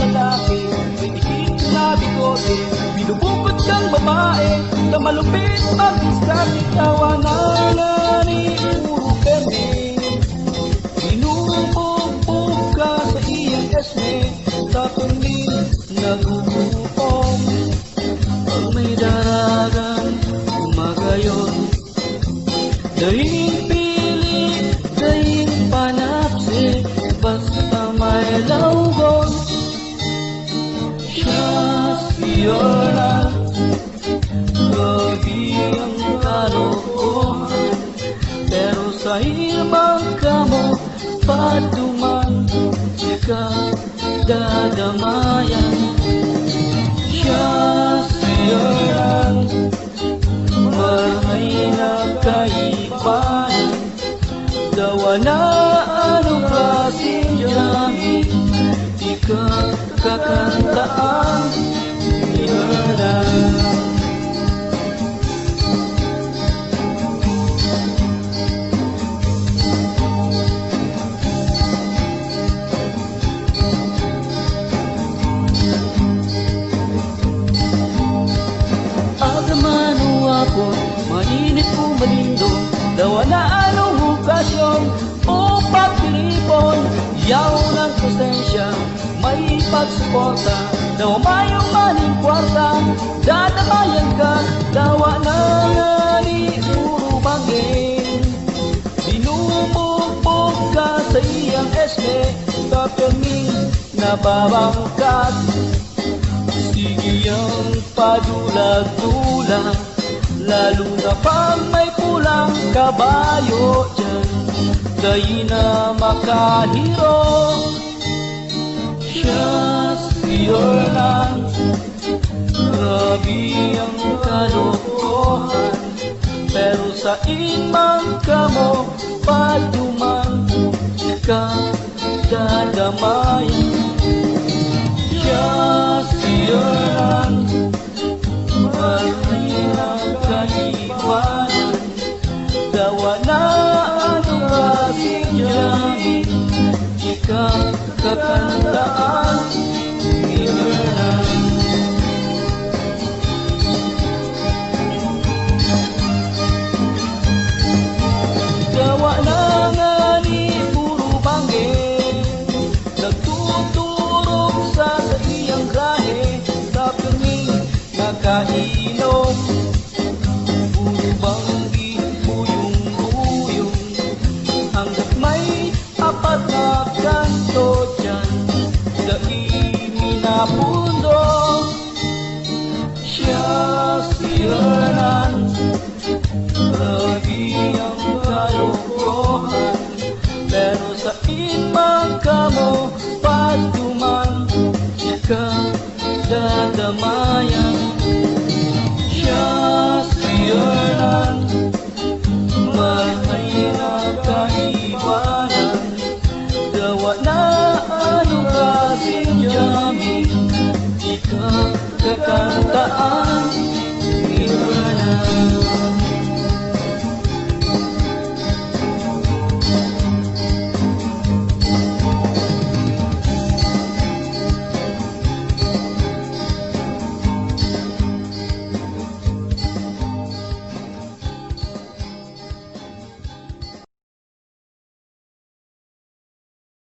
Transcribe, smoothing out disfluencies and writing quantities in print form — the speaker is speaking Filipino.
lalaki, may dikit na bigote, binubukod kang babae, na malupit mag-diskarte, tawanan na ni puro perde. Binubugbog ka sa iyang esme, sa tuwing nagugutom. Pag may daragang kumagayon, dahing pili, dahing panapsi, basta may lawgon. Siya siya lagi ang kalokohan, pero sa imang kamo paduman, sika dadamayan. Siya siya may nakaibahan, dawa na anong klaseng jamin, di ka kakantaan. Mainit po malindo, dawa na anong okasyon o pagpilipon, yaw ng konsensya, may pagsuporta, dawa mayong maning kwarta, dadamayan ka, dawa na nga ni puro bangin. Binubugbog ka sa iyang esme, kapaming nababangkat, sige ang padulag-dulag, lalo na pag may pulang kabayo dyan, dahi na makahiro. Siya siya grabe ang kalokohan, pero sa imang kamo paduman, ka dadamayan. Siya siya kaiwanan, dawa na anong klaseng jamin, di ka kakandaan. Dawa na nga ni puro bangin, nagtuturog sa iyang grahe, sa panging nakainom. Apat na kanto dyan, dahil minapundo. Siya siyaran, lagi ang kalokohan, pero sa imang kamo paduman, ka dadamayan. Siya siyaran, may nakaiwanan, dawa na anong klaseng jamin,